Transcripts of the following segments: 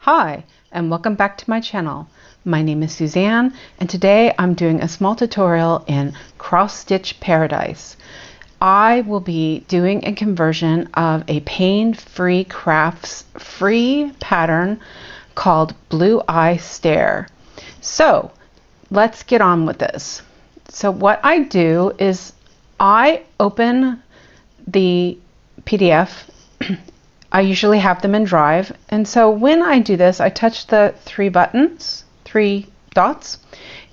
Hi, and welcome back to my channel. My name is Suzanne, and today I'm doing a small tutorial in Cross Stitch Paradise. I will be doing a conversion of a Pain-Free Crafts free pattern called Blue Eye Stare. So let's get on with this. So what I do is I open the PDF. I usually have them in Drive, and so when I do this, I touch the three dots,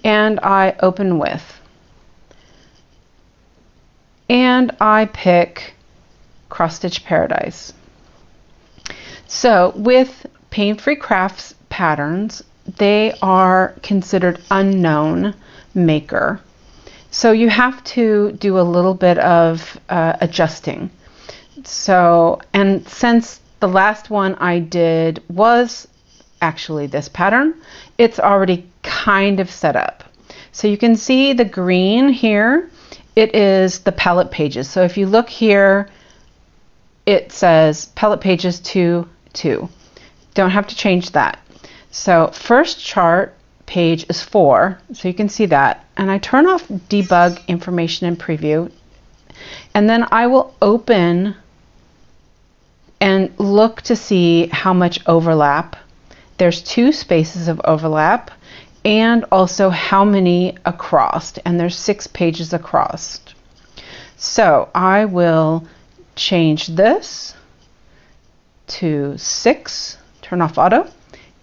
and I open with, and I pick Cross Stitch Paradise. So with Pain-Free Crafts patterns, they are considered unknown maker, so you have to do a little bit of adjusting. So, and since the last one I did was actually this pattern, it's already kind of set up. So you can see the green here, it is the palette pages. So if you look here, it says palette pages 2, 2. Don't have to change that. So first chart page is 4, so you can see that. And I turn off debug information and preview, and then I will open and look to see how much overlap. There's 2 spaces of overlap, and also how many across, and there's 6 pages across. So I will change this to 6, turn off auto,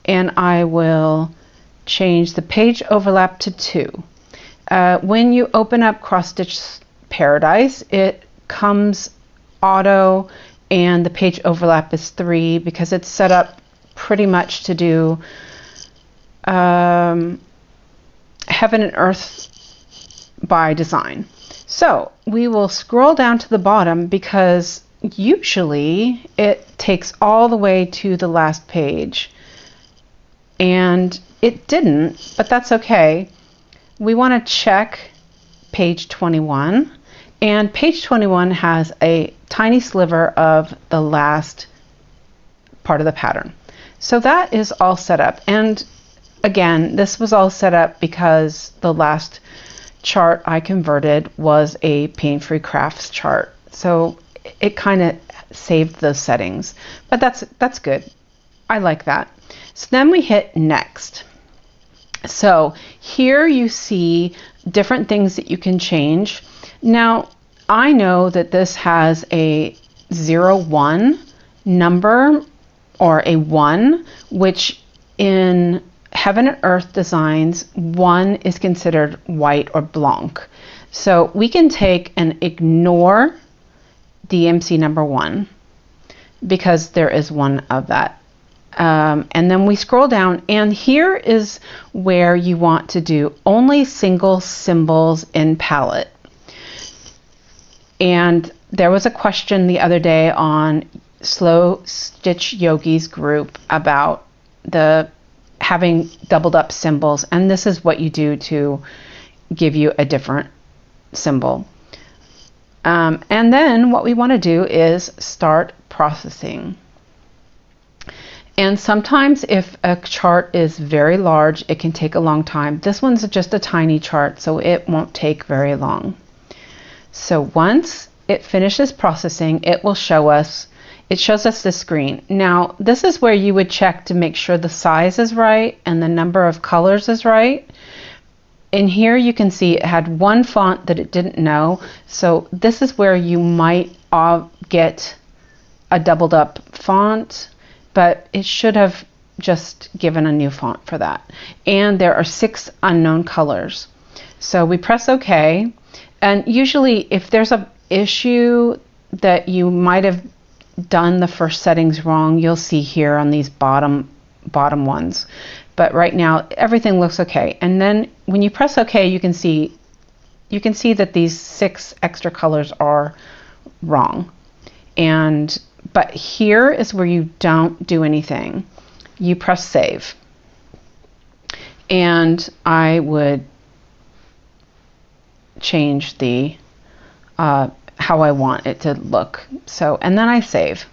and I will change the page overlap to 2. When you open up Cross Stitch Paradise, it comes auto, and the page overlap is 3 because it's set up pretty much to do heaven and earth by design. So we will scroll down to the bottom because usually it takes all the way to the last page, and it didn't, but that's okay. We want to check page 21, and page 21 has a tiny sliver of the last part of the pattern. So that is all set up. And again, this was all set up because the last chart I converted was a Pain-Free Crafts chart. So it kind of saved those settings, but that's good. I like that. So then we hit next. So here you see different things that you can change. Now, I know that this has a 0-1 number, or a 1, which in Heaven and Earth designs, 1 is considered white or blanc. So we can take and ignore DMC number 1 because there is one of that. And then we scroll down, and here is where you want to do only single symbols in palette. And there was a question the other day on Slow Stitch Yogi's group about the having doubled up symbols, and this is what you do to give you a different symbol. And then what we want to do is start processing. And sometimes if a chart is very large, it can take a long time. This one's just a tiny chart, so it won't take very long. So once it finishes processing, it will show us, it shows us the screen. Now, this is where you would check to make sure the size is right and the number of colors is right. In here you can see it had one font that it didn't know, so this is where you might get a doubled up font, but it should have just given a new font for that. And there are 6 unknown colors. So we press OK. And usually if there's an issue that you might have done the first settings wrong, you'll see here on these bottom ones. But right now everything looks okay. And then when you press OK, you can see that these 6 extra colors are wrong. But here is where you don't do anything. You press save. And I would change the how I want it to look. So, and then I save.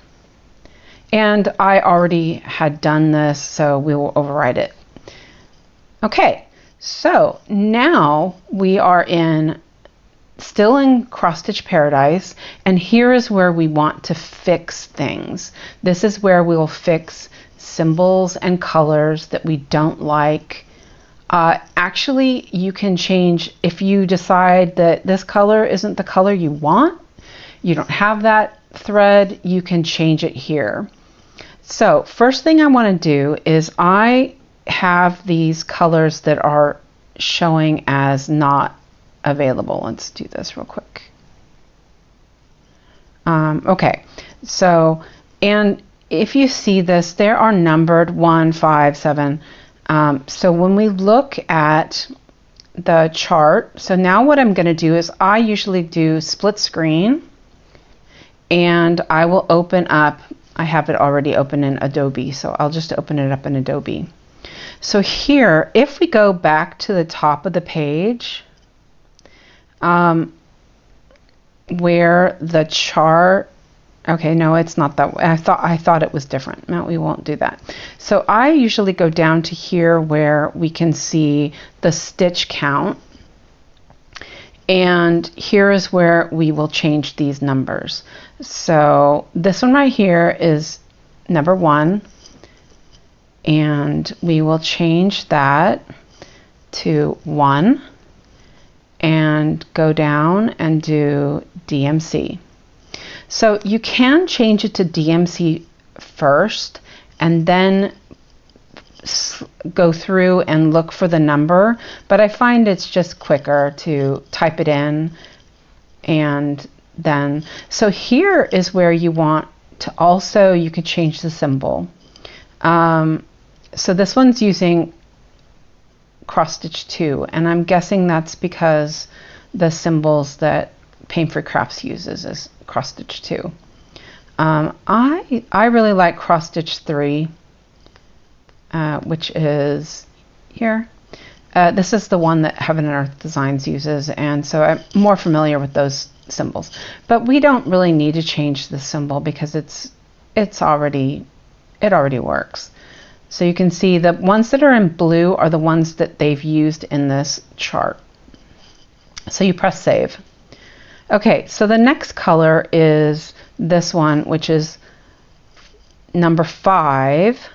And I already had done this, so we will override it. Okay, so now we are still in Cross Stitch Paradise, and here is where we want to fix things. This is where we will fix symbols and colors that we don't like. Actually, you can change if you decide that this color isn't the color you want. You don't have that thread, you can change it here. So first thing I want to do is I have these colors that are showing as not available. Let's do this real quick. Okay, so, and if you see this, there are numbered 1, 5, 7. So when we look at the chart, so now what I'm going to do is I usually do split screen, and I will open up, I have it already open in Adobe, so I'll just open it up in Adobe. So here, if we go back to the top of the page, where the chart, okay, no, it's not that way. I thought it was different. No, we won't do that. So I usually go down to here where we can see the stitch count. And here is where we will change these numbers. So this one right here is number 1. And we will change that to 1 and go down and do DMC. So you can change it to DMC first and then go through and look for the number, but I find it's just quicker to type it in and then, so here is where you want to also, you could change the symbol. So this one's using Cross Stitch 2, and I'm guessing that's because the symbols that Paint Free Crafts uses is Cross Stitch 2. I really like Cross Stitch 3, which is here. This is the one that Heaven and Earth Designs uses, and so I'm more familiar with those symbols. But we don't really need to change the symbol because it already works. So you can see the ones that are in blue are the ones that they've used in this chart. So you press save. Okay, so the next color is this one, which is number 5,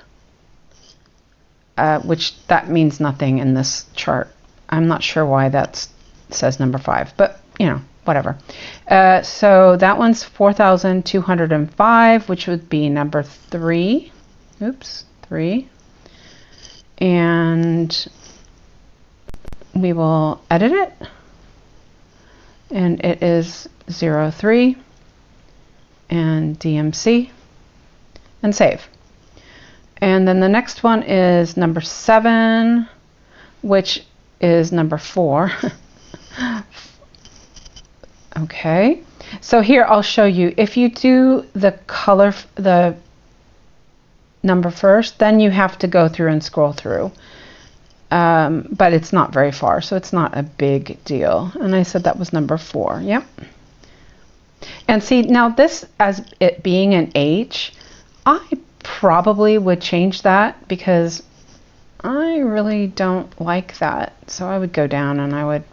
which that means nothing in this chart. I'm not sure why that says number 5, but you know, whatever. So that one's 4,205, which would be number 3. Oops, 3. And we will edit it. And it is 03 and DMC and save. And then the next one is number 7, which is number 4. Okay, so here I'll show you, if you do the color, the number first, then you have to go through and scroll through. But it's not very far, so it's not a big deal. And I said that was number 4. Yep. And see, now this, as it being an H, I probably would change that because I really don't like that. So I would go down and I would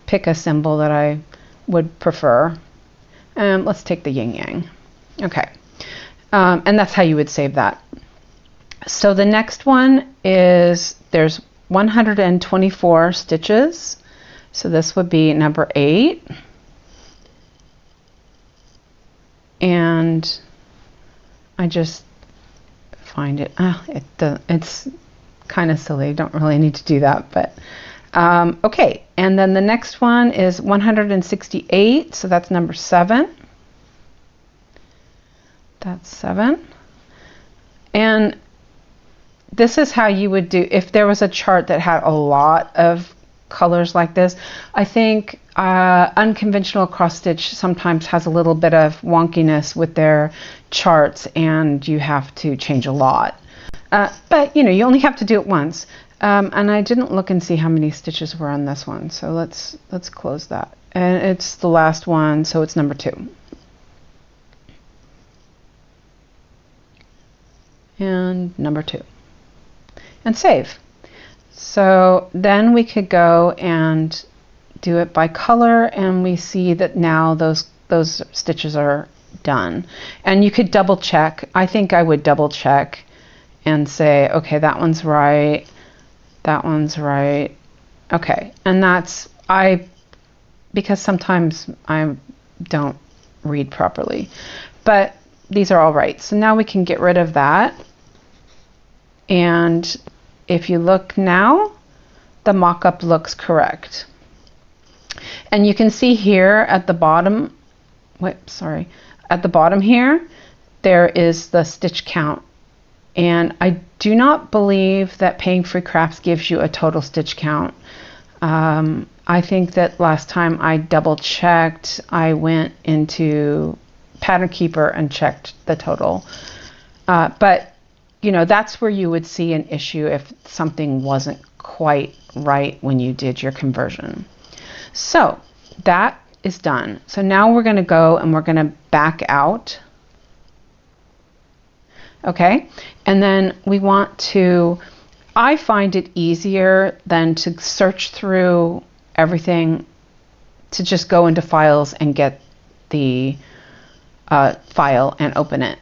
pick a symbol that I would prefer. And let's take the yin yang. Okay. And that's how you would save that. So the next one is, there's 124 stitches. So this would be number 8. And I just find it, it's kind of silly. Don't really need to do that, but okay. And then the next one is 168. So that's number 7. That's 7. And this is how you would do if there was a chart that had a lot of colors like this. I think unconventional cross stitch sometimes has a little bit of wonkiness with their charts, and you have to change a lot. But you know, you only have to do it once. And I didn't look and see how many stitches were on this one, so let's close that. And it's the last one, so it's number 2. and number 2, and save. So then we could go and do it by color, and we see that now those stitches are done. And you could double check. I think I would double check and say, okay, that one's right, that one's right. Okay, and that's, because sometimes I don't read properly, but these are all right. So now we can get rid of that. And if you look now, the mock-up looks correct. And you can see here at the bottom, at the bottom here, there is the stitch count. And I do not believe that Paying Free Crafts gives you a total stitch count. I think that last time I double checked, I went into Pattern Keeper and checked the total. But you know, that's where you would see an issue if something wasn't quite right when you did your conversion. So that is done. So now we're going to go and we're going to back out. Okay, and then we want to, I find it easier than to search through everything to just go into files and get the file and open it.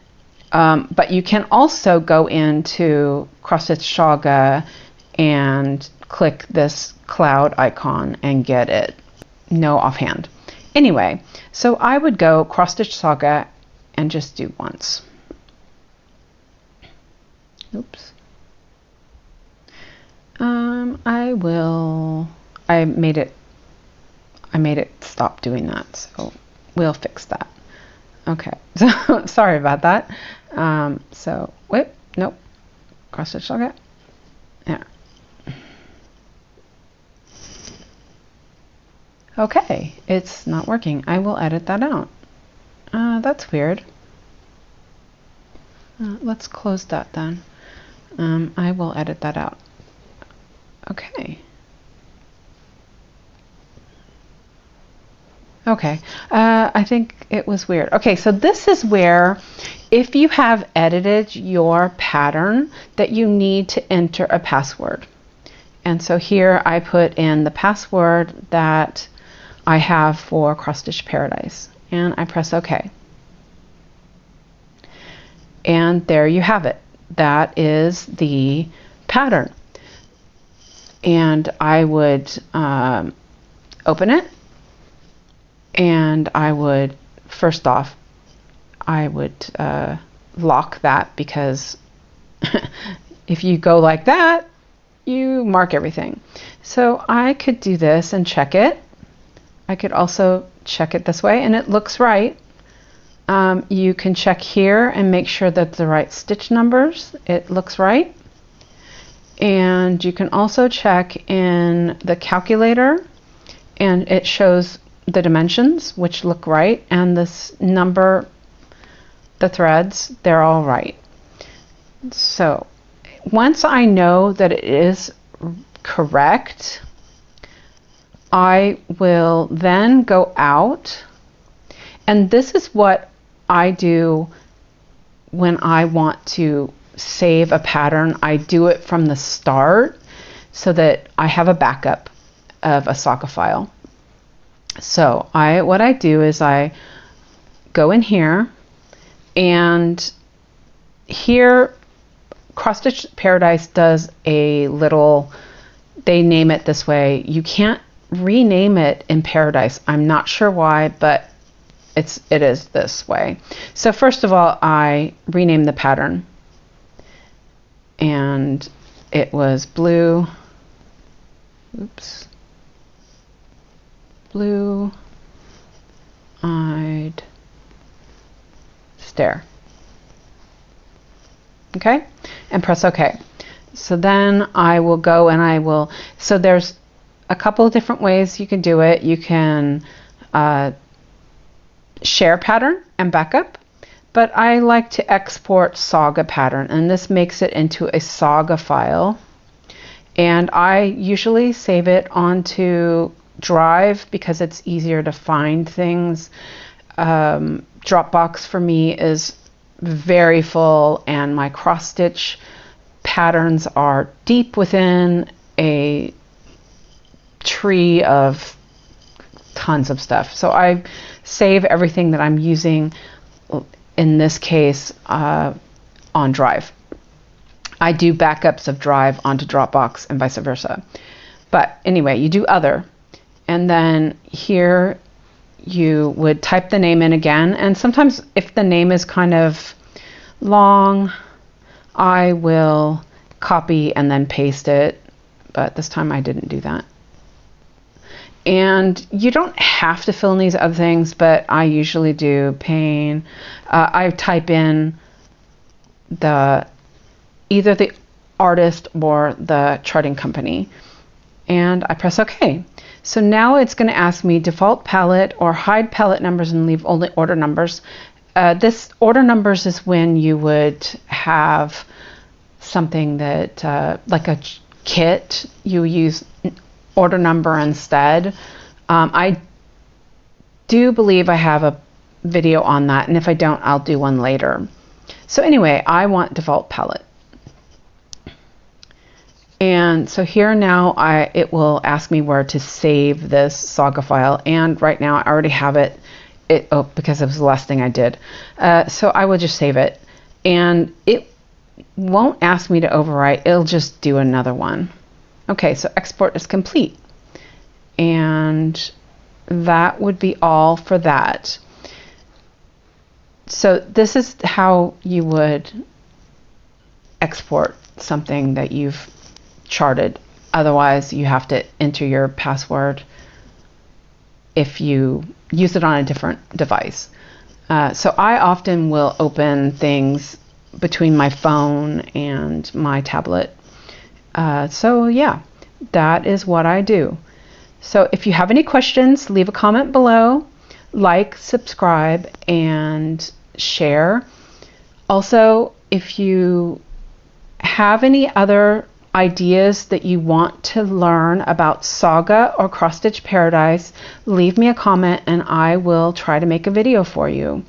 But you can also go into Cross Stitch Saga and click this cloud icon and get it. No offhand. Anyway, so I would go Cross Stitch Saga and just do once. Oops. I made it stop doing that, so we'll fix that. Okay, so sorry about that. So wait, nope, Cross Stitch Saga. Yeah. Okay, it's not working. I will edit that out. That's weird. Let's close that then. I will edit that out. Okay. Okay, I think it was weird. Okay, so this is where, if you have edited your pattern, that you need to enter a password. And so here I put in the password that I have for Cross Stitch Paradise, and I press OK. And there you have it. That is the pattern. And I would open it. And I would, first off, I would lock that, because if you go like that, you mark everything. So I could do this and check it. I could also check it this way, and it looks right. You can check here and make sure that the right stitch numbers, it looks right. And you can also check in the calculator, and it shows the dimensions, which look right, and this number, the threads, they're all right. So once I know that it is correct, I will then go out, and this is what I do when I want to save a pattern. I do it from the start so that I have a backup of a Saga file. So what I do is I go in here, and here Cross Stitch Paradise does a little, they name it this way. You can't rename it in Paradise. I'm not sure why, but it is this way. So first of all, I rename the pattern, and it was blue. Oops. Blue-eyed stare. Okay, and press OK. So then I will go and I will, so there's a couple of different ways you can do it. You can share pattern and backup, but I like to export Saga pattern, and this makes it into a Saga file. And I usually save it onto Drive because it's easier to find things. Dropbox for me is very full and my cross stitch patterns are deep within a tree of tons of stuff. So I save everything that I'm using, in this case, on Drive. I do backups of Drive onto Dropbox and vice versa. But anyway, you do other, and then here you would type the name in again. And sometimes if the name is kind of long, I will copy and then paste it. But this time I didn't do that. And you don't have to fill in these other things, but I usually do. Pain. I type in either the artist or the charting company, and I press OK. So now it's going to ask me default palette or hide palette numbers and leave only order numbers. This order numbers is when you would have something that, like a kit, you use order number instead. I do believe I have a video on that, and if I don't, I'll do one later. So anyway, I want default palette. And so here now it will ask me where to save this Saga file, and right now I already have it. Because it was the last thing I did. So I will just save it, and it won't ask me to overwrite. It'll just do another one. Okay, so export is complete, and that would be all for that. So this is how you would export something that you've charted. Otherwise, you have to enter your password if you use it on a different device. So I often will open things between my phone and my tablet. So yeah, that is what I do. So if you have any questions, leave a comment below, like, subscribe, and share. Also, if you have any other ideas that you want to learn about Saga or Cross Stitch Paradise, leave me a comment and I will try to make a video for you.